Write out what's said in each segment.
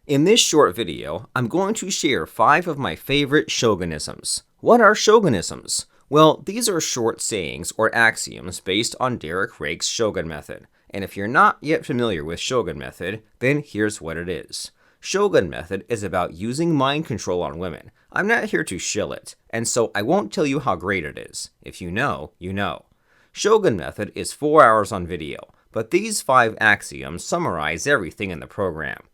In this short video, I'm going to share 5 of my favorite Shogunisms. What are Shogunisms? Well, these are short sayings or axioms based on Derek Rake's Shogun Method. And if you're not yet familiar with Shogun Method, then here's what it is. Shogun Method is about using mind control on women. I'm not here to shill it, and so I won't tell you how great it is. If you know, you know. Shogun Method is 4 hours on video, but these 5 axioms summarize everything in the program.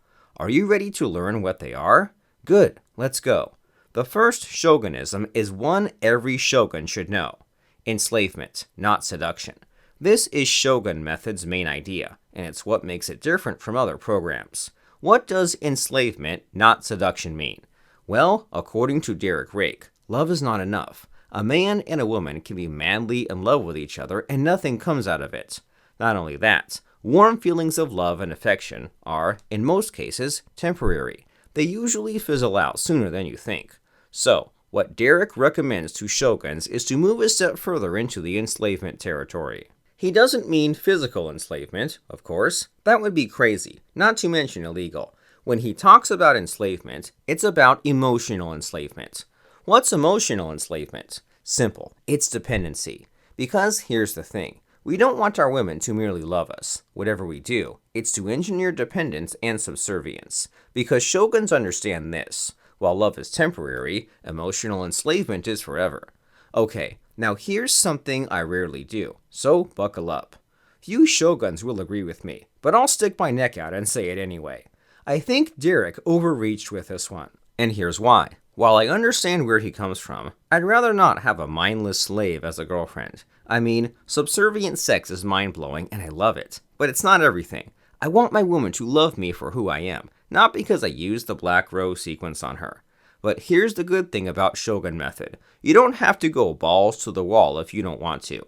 Are you ready to learn what they are? Good, let's go. The first shogunism is one every shogun should know. Enslavement, not seduction. This is Shogun Method's main idea, and it's what makes it different from other programs. What does enslavement, not seduction mean? Well, according to Derek Rake, love is not enough. A man and a woman can be madly in love with each other and nothing comes out of it. Not only that, warm feelings of love and affection are, in most cases, temporary. They usually fizzle out sooner than you think. So, what Derek recommends to shoguns is to move a step further into the enslavement territory. He doesn't mean physical enslavement, of course. That would be crazy, not to mention illegal. When he talks about enslavement, it's about emotional enslavement. What's emotional enslavement? Simple, it's dependency. Because here's the thing. We don't want our women to merely love us. Whatever we do, it's to engineer dependence and subservience. Because shoguns understand this. While love is temporary, emotional enslavement is forever. Okay, now here's something I rarely do, so buckle up. Few shoguns will agree with me, but I'll stick my neck out and say it anyway. I think Derek overreached with this one, and here's why. While I understand where he comes from, I'd rather not have a mindless slave as a girlfriend. I mean, subservient sex is mind-blowing and I love it, but it's not everything. I want my woman to love me for who I am, not because I used the black rose sequence on her. But here's the good thing about Shogun Method. You don't have to go balls to the wall if you don't want to.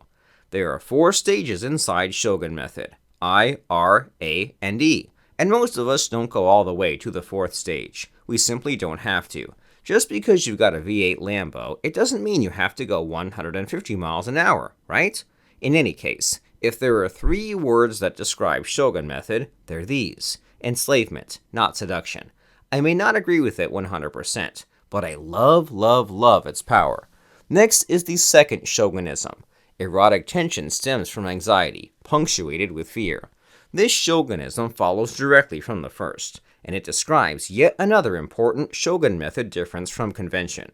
There are 4 stages inside Shogun Method, I, R, A, and E. And most of us don't go all the way to the 4th stage. We simply don't have to. Just because you've got a V8 Lambo, it doesn't mean you have to go 150 miles an hour, right? In any case, if there are 3 words that describe Shogun Method, they're these. Enslavement, not seduction. I may not agree with it 100%, but I love its power. Next is the second shogunism. Erotic tension stems from anxiety, punctuated with fear. This shogunism follows directly from the first, and it describes yet another important Shogun Method difference from convention.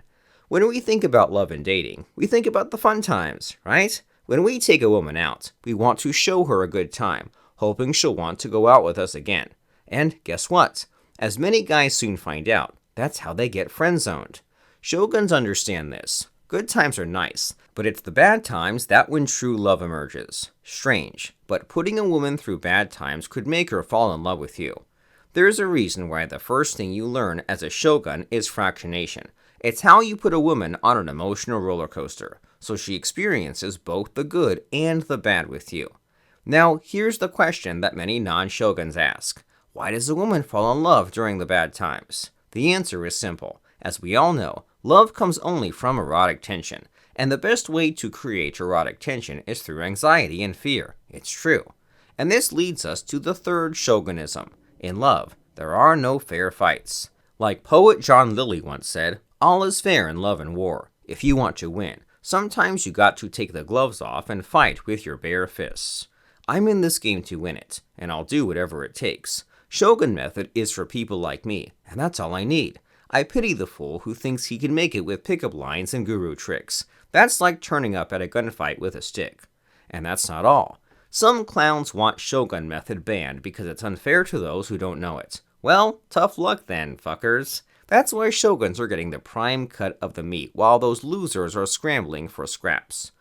When we think about love and dating, we think about the fun times, right? When we take a woman out, we want to show her a good time, hoping she'll want to go out with us again. And guess what? As many guys soon find out, that's how they get friend-zoned. Shoguns understand this. Good times are nice, but it's the bad times that when true love emerges. Strange, but putting a woman through bad times could make her fall in love with you. There's a reason why the first thing you learn as a shogun is fractionation. It's how you put a woman on an emotional roller coaster, so she experiences both the good and the bad with you. Now, here's the question that many non-shoguns ask. Why does a woman fall in love during the bad times? The answer is simple. As we all know, love comes only from erotic tension, and the best way to create erotic tension is through anxiety and fear. It's true. And this leads us to the third shogunism. In love, there are no fair fights. Like poet John Lilly once said, all is fair in love and war. If you want to win, sometimes you got to take the gloves off and fight with your bare fists. I'm in this game to win it, and I'll do whatever it takes. Shogun Method is for people like me, and that's all I need. I pity the fool who thinks he can make it with pickup lines and guru tricks. That's like turning up at a gunfight with a stick. And that's not all. Some clowns want Shogun Method banned because it's unfair to those who don't know it. Well, tough luck then, fuckers. That's why shoguns are getting the prime cut of the meat while those losers are scrambling for scraps.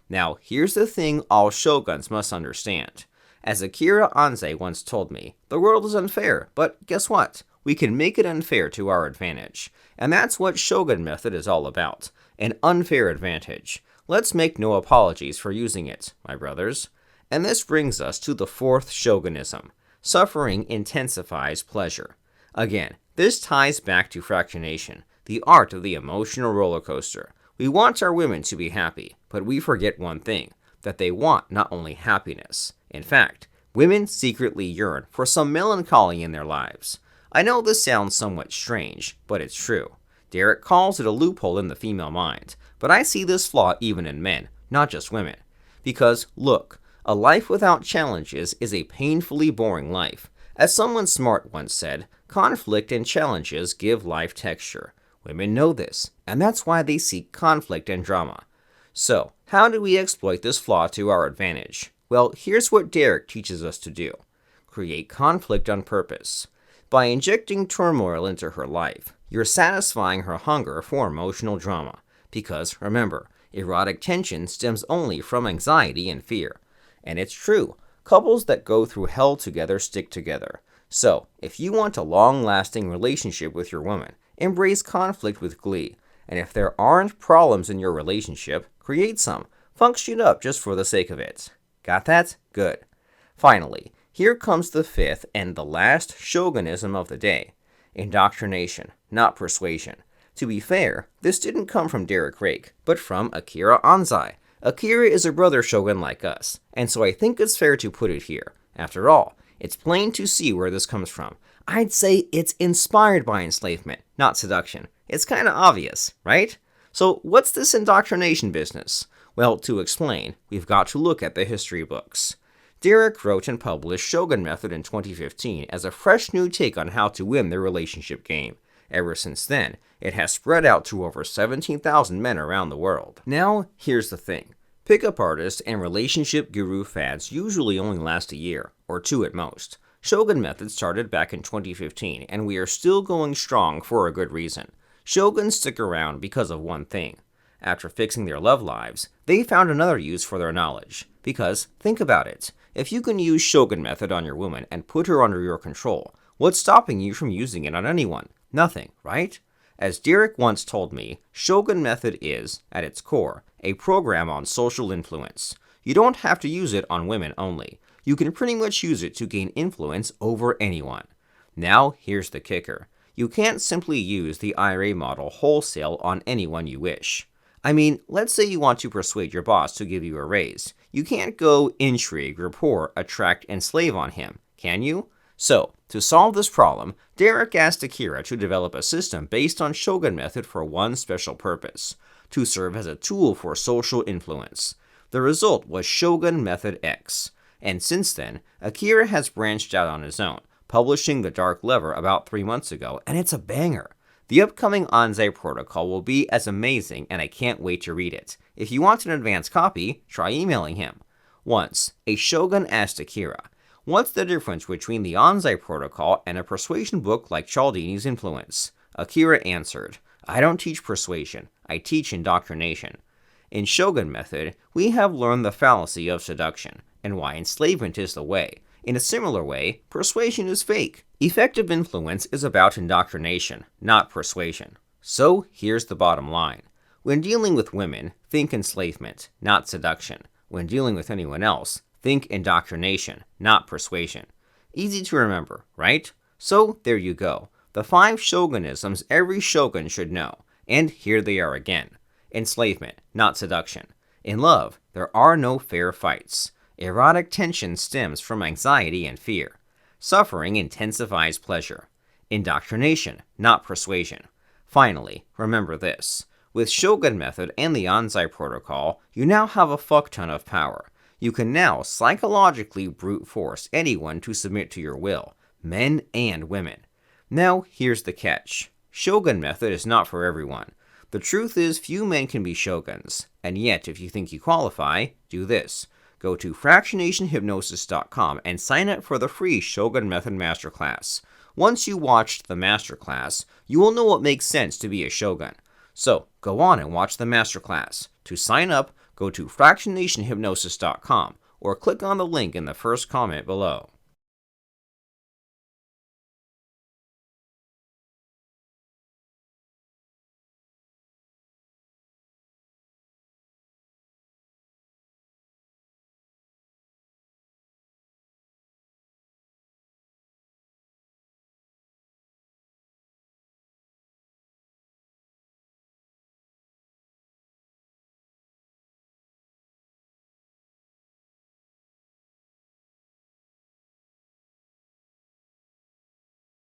Now, here's the thing all shoguns must understand. As Akira Anze once told me, the world is unfair, but guess what? We can make it unfair to our advantage. And that's what Shogun Method is all about. An unfair advantage. Let's make no apologies for using it, my brothers. And this brings us to the 4th shogunism. Suffering intensifies pleasure. Again, this ties back to fractionation, the art of the emotional roller coaster. We want our women to be happy, but we forget one thing, that they want not only happiness. In fact, women secretly yearn for some melancholy in their lives. I know this sounds somewhat strange, but it's true. Derek calls it a loophole in the female mind, but I see this flaw even in men, not just women. Because, look, a life without challenges is a painfully boring life. As someone smart once said, conflict and challenges give life texture. Women know this, and that's why they seek conflict and drama. So, how do we exploit this flaw to our advantage? Well, here's what Derek teaches us to do. Create conflict on purpose. By injecting turmoil into her life, you're satisfying her hunger for emotional drama. Because, remember, erotic tension stems only from anxiety and fear. And it's true, couples that go through hell together stick together. So, if you want a long-lasting relationship with your woman, embrace conflict with glee. And if there aren't problems in your relationship, create some. Function it up just for the sake of it. Got that? Good. Finally, here comes the fifth and the last shogunism of the day. Indoctrination, not persuasion. To be fair, this didn't come from Derek Rake, but from Akira Anzai. Akira is a brother shogun like us, and so I think it's fair to put it here. After all, it's plain to see where this comes from. I'd say it's inspired by enslavement, not seduction. It's kinda obvious, right? So what's this indoctrination business? Well, to explain, we've got to look at the history books. Derek wrote and published Shogun Method in 2015 as a fresh new take on how to win the relationship game. Ever since then, it has spread out to over 17,000 men around the world. Now, here's the thing. Pickup artists and relationship guru fads usually only last a year, or two at most. Shogun Method started back in 2015, and we are still going strong for a good reason. Shoguns stick around because of one thing. After fixing their love lives, they found another use for their knowledge. Because, think about it, if you can use Shogun Method on your woman and put her under your control, what's stopping you from using it on anyone? Nothing, right? As Derek once told me, Shogun Method is, at its core, a program on social influence. You don't have to use it on women only. You can pretty much use it to gain influence over anyone. Now, here's the kicker. You can't simply use the IRA model wholesale on anyone you wish. I mean, let's say you want to persuade your boss to give you a raise. You can't go intrigue, rapport, attract, enslave on him, can you? So, to solve this problem, Derek asked Akira to develop a system based on Shogun Method for one special purpose, to serve as a tool for social influence. The result was Shogun Method X. And since then, Akira has branched out on his own, publishing The Dark Lever about 3 months ago, and it's a banger. The upcoming Anzai protocol will be as amazing, and I can't wait to read it. If you want an advance copy, try emailing him. Once, a shogun asked Akira, "What's the difference between the Anzai protocol and a persuasion book like Cialdini's Influence?" Akira answered, "I don't teach persuasion, I teach indoctrination." In Shogun Method, we have learned the fallacy of seduction, and why enslavement is the way. In a similar way, persuasion is fake. Effective influence is about indoctrination, not persuasion. So, here's the bottom line. When dealing with women, think enslavement, not seduction. When dealing with anyone else, think indoctrination, not persuasion. Easy to remember, right? So, there you go. The 5 shogunisms every shogun should know. And here they are again. Enslavement, not seduction. In love, there are no fair fights. Erotic tension stems from anxiety and fear. Suffering intensifies pleasure. Indoctrination, not persuasion. Finally, remember this. With Shogun Method and the Anzai protocol, you now have a fuckton of power. You can now psychologically brute force anyone to submit to your will, men and women. Now, here's the catch. Shogun Method is not for everyone. The truth is few men can be shoguns, and yet if you think you qualify, do this. Go to fractionationhypnosis.com and sign up for the free Shogun Method Masterclass. Once you watched the Masterclass, you will know what makes sense to be a shogun. So, go on and watch the Masterclass. To sign up, go to fractionationhypnosis.com or click on the link in the first comment below.